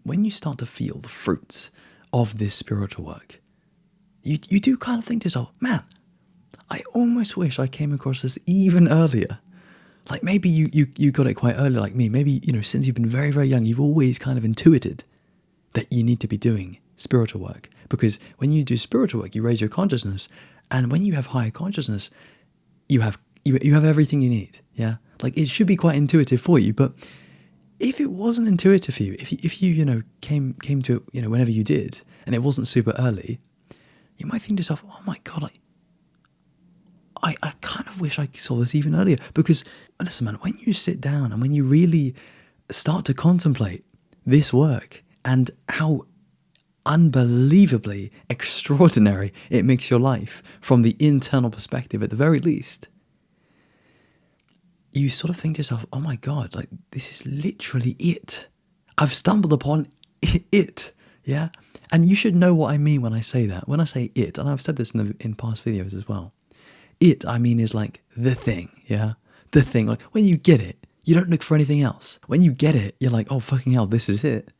when you start to feel the fruits of this spiritual work, you do kind of think to yourself, man, I almost wish I came across this even earlier. Like maybe you got it quite early like me. Maybe, since you've been very, very young, you've always kind of intuited that you need to be doing spiritual work. Because when you do spiritual work, you raise your consciousness. And when you have higher consciousness, you have everything you need. Yeah. Like it should be quite intuitive for you. But if it wasn't intuitive for you, if you came to it, whenever you did, and it wasn't super early, you might think to yourself, oh my God, I kind of wish I saw this even earlier. Because listen, man, when you sit down and when you really start to contemplate this work and how unbelievably extraordinary it makes your life from the internal perspective at the very least, you sort of think to yourself, oh my God, like this is literally it. I've stumbled upon it. Yeah. And you should know what I mean when I say that. When I say it, and I've said this in past videos as well, it, I mean, is like the thing. Yeah. The thing. Like when you get it, you don't look for anything else. When you get it, you're like, oh fucking hell, this is it.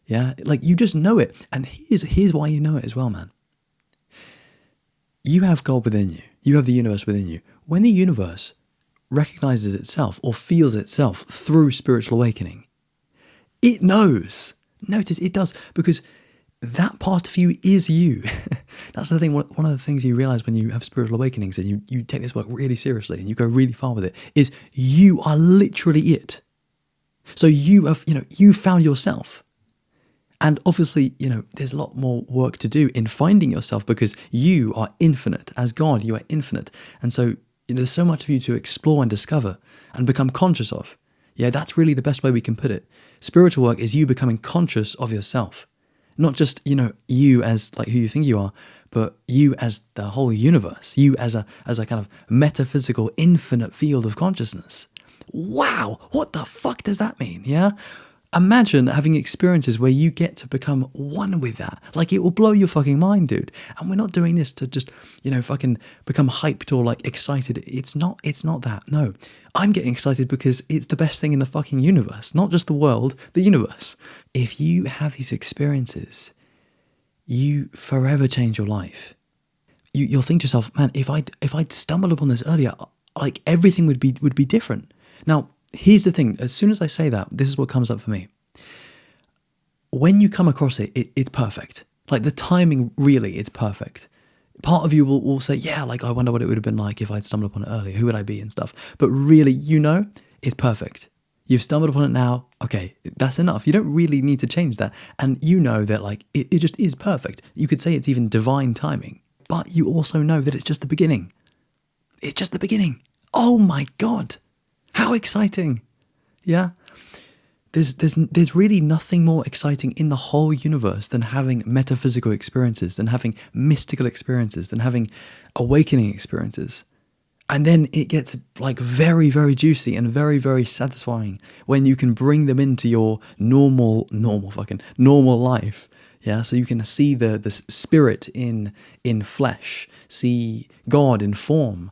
Yeah. Like you just know it. And here's why you know it as well, man. You have God within you. You have the universe within you. When the universe recognizes itself or feels itself through spiritual awakening, it knows. Notice it does, because that part of you is you. That's the thing. One of the things you realize when you have spiritual awakenings and you take this work really seriously and you go really far with it is you are literally it. So you have, you found yourself. And obviously, there's a lot more work to do in finding yourself because you are infinite. As God, you are infinite. And so there's so much of you to explore and discover and become conscious of. Yeah, that's really the best way we can put it. Spiritual work is you becoming conscious of yourself. Not just, you as like who you think you are, but you as the whole universe, you as a kind of metaphysical infinite field of consciousness. Wow, what the fuck does that mean? Yeah? Imagine having experiences where you get to become one with that. Like it will blow your fucking mind, dude. And we're not doing this to just, fucking become hyped or like excited. It's not that. No. I'm getting excited because it's the best thing in the fucking universe, not just the world, the universe. If you have these experiences, you forever change your life. You'll think to yourself, man, if I'd stumbled upon this earlier, like everything would be different. Now, here's the thing. As soon as I say that, this is what comes up for me. When you come across it, it's perfect. Like the timing, really, it's perfect. Part of you will say, yeah, like I wonder what it would have been like if I'd stumbled upon it earlier. Who would I be and stuff? But really, it's perfect. You've stumbled upon it now. Okay, that's enough. You don't really need to change that. And you know that like it just is perfect. You could say it's even divine timing. But you also know that it's just the beginning. It's just the beginning. Oh my God. How exciting. Yeah. There's really nothing more exciting in the whole universe than having metaphysical experiences, than having mystical experiences, than having awakening experiences. And then it gets like very, very juicy and very, very satisfying when you can bring them into your normal life. Yeah, so you can see the spirit in flesh, see God in form.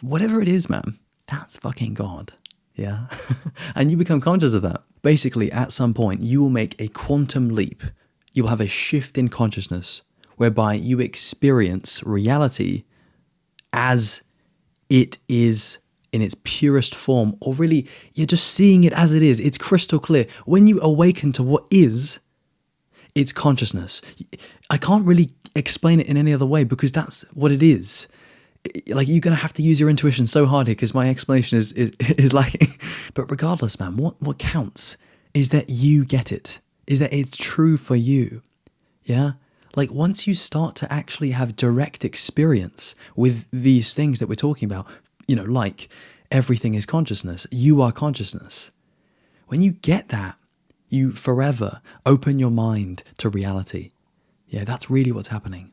Whatever it is, man, that's fucking God. Yeah. And you become conscious of that. Basically, at some point, you will make a quantum leap. You will have a shift in consciousness whereby you experience reality as it is in its purest form, or really, you're just seeing it as it is. It's crystal clear. When you awaken to what is, it's consciousness. I can't really explain it in any other way because that's what it is. Like you're going to have to use your intuition so hard here because my explanation is lacking. But regardless, man, what counts is that you get it, is that it's true for you. Yeah. Like once you start to actually have direct experience with these things that we're talking about, like everything is consciousness, you are consciousness. When you get that, you forever open your mind to reality. Yeah, that's really what's happening.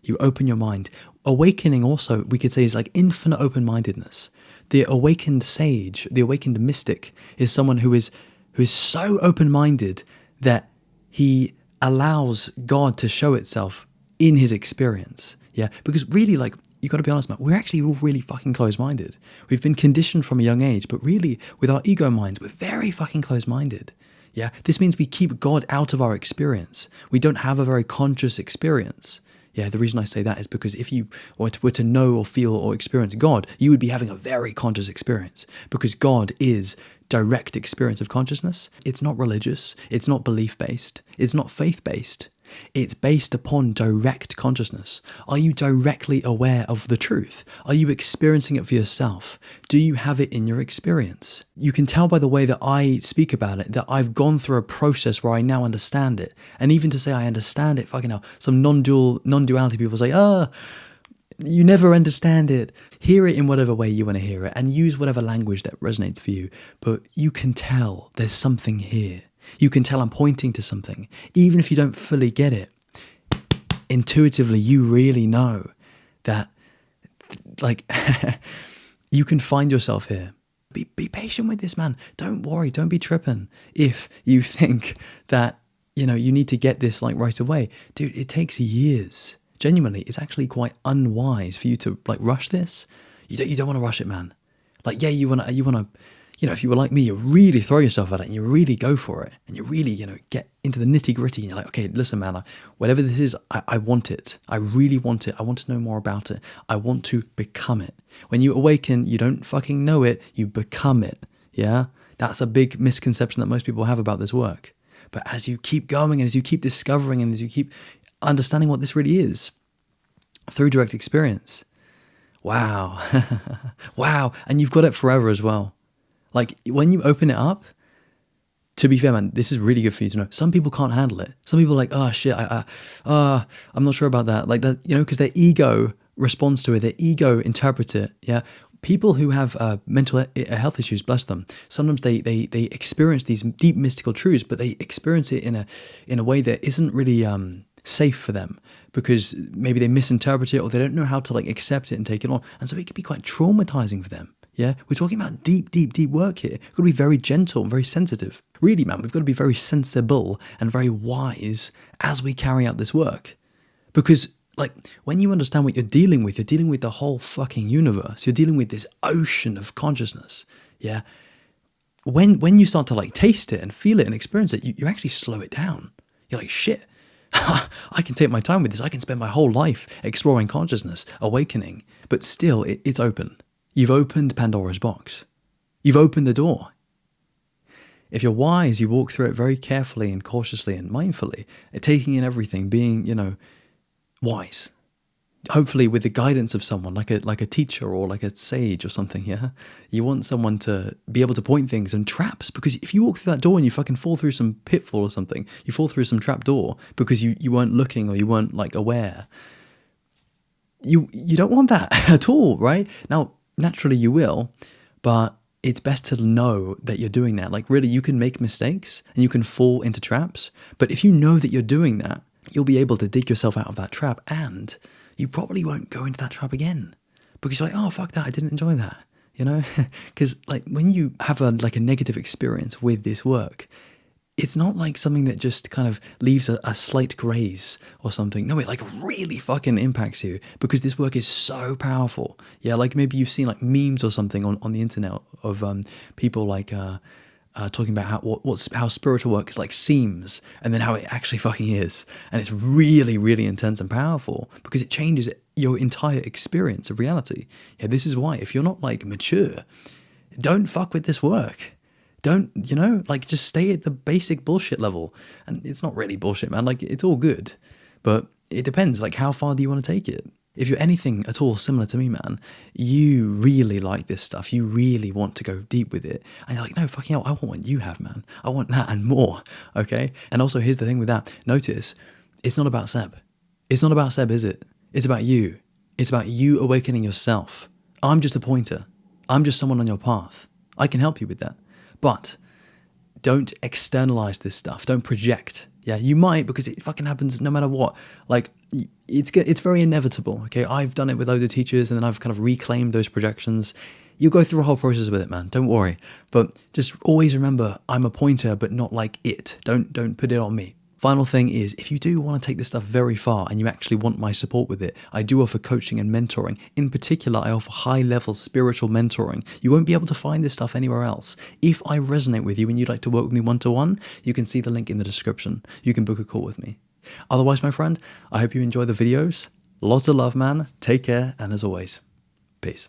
You open your mind. Awakening also, we could say, is like infinite open-mindedness. The awakened sage, the awakened mystic is someone who is so open-minded that he allows God to show itself in his experience. Yeah, because really, like, you got to be honest, man, we're actually all really fucking close-minded. We've been conditioned from a young age, but really, with our ego minds, we're very fucking close-minded. Yeah, this means we keep God out of our experience. We don't have a very conscious experience. Yeah, the reason I say that is because if you were to know or feel or experience God, you would be having a very conscious experience, because God is direct experience of consciousness. It's not religious, it's not belief-based, it's not faith-based. It's based upon direct consciousness. Are you directly aware of the truth? Are you experiencing it for yourself? Do you have it in your experience? You can tell by the way that I speak about it that I've gone through a process where I now understand it. And even to say I understand it, fucking hell, some non-duality people say, you never understand it. Hear it in whatever way you want to hear it and use whatever language that resonates for you. But you can tell there's something here. You can tell I'm pointing to something. Even if you don't fully get it, intuitively you really know that, like, you can find yourself here. Be patient with this, man. Don't worry. Don't be tripping if you think that, you need to get this like right away. Dude, it takes years. Genuinely, it's actually quite unwise for you to like rush this. You don't want to rush it, man. Like, yeah, you want to, if you were like me, you really throw yourself at it and you really go for it and you really, get into the nitty gritty and you're like, okay, listen, man, whatever this is, I want it. I really want it. I want to know more about it. I want to become it. When you awaken, you don't fucking know it, you become it. Yeah. That's a big misconception that most people have about this work. But as you keep going and as you keep discovering and as you keep understanding what this really is through direct experience, wow. Wow. And you've got it forever as well. Like, when you open it up, to be fair, man, this is really good for you to know. Some people can't handle it. Some people are like, oh shit, I'm not sure about that. Like that, because their ego responds to it. Their ego interprets it. Yeah. People who have mental health issues, bless them, sometimes they experience these deep mystical truths, but they experience it in a way that isn't really safe for them, because maybe they misinterpret it or they don't know how to like accept it and take it on. And so it can be quite traumatizing for them. Yeah, we're talking about deep, deep, deep work here. We've got to be very gentle and very sensitive. Really, man, we've got to be very sensible and very wise as we carry out this work. Because, like, when you understand what you're dealing with the whole fucking universe. You're dealing with this ocean of consciousness. Yeah. When you start to, like, taste it and feel it and experience it, you actually slow it down. You're like, shit, I can take my time with this. I can spend my whole life exploring consciousness, awakening. But still, it's open. You've opened Pandora's box. You've opened the door. If you're wise, you walk through it very carefully and cautiously and mindfully, taking in everything, being, wise. Hopefully with the guidance of someone, like a teacher or like a sage or something, yeah? You want someone to be able to point things and traps, because if you walk through that door and you fucking fall through some pitfall or something, you fall through some trap door because you weren't looking or you weren't, like, aware, you don't want that at all, right? Now, naturally you will, but it's best to know that you're doing that. Like, really, you can make mistakes and you can fall into traps, but if you know that you're doing that, you'll be able to dig yourself out of that trap, and you probably won't go into that trap again, because you're like, oh, fuck that, I didn't enjoy that, because like when you have a negative experience with this work, it's not like something that just kind of leaves a slight graze or something. No, it like really fucking impacts you, because this work is so powerful. Yeah, like maybe you've seen like memes or something on the internet of people like talking about how spiritual work is like seems, and then how it actually fucking is. And it's really, really intense and powerful, because it changes your entire experience of reality. Yeah, this is why if you're not like mature, don't fuck with this work. Don't, just stay at the basic bullshit level. And it's not really bullshit, man. Like, it's all good. But it depends, like, how far do you want to take it? If you're anything at all similar to me, man, you really like this stuff. You really want to go deep with it. And you're like, no, fucking hell, I want what you have, man. I want that and more, okay? And also, here's the thing with that. Notice, it's not about Seb. It's not about Seb, is it? It's about you. It's about you awakening yourself. I'm just a pointer. I'm just someone on your path. I can help you with that. But don't externalize this stuff. Don't project. Yeah, you might, because it fucking happens no matter what. Like, it's very inevitable, okay? I've done it with other teachers, and then I've kind of reclaimed those projections. You'll go through a whole process with it, man. Don't worry. But just always remember, I'm a pointer, but not like it. Don't put it on me. Final thing is, if you do want to take this stuff very far and you actually want my support with it, I do offer coaching and mentoring. In particular, I offer high-level spiritual mentoring. You won't be able to find this stuff anywhere else. If I resonate with you and you'd like to work with me one-to-one, you can see the link in the description. You can book a call with me. Otherwise, my friend, I hope you enjoy the videos. Lots of love, man. Take care, and as always, peace.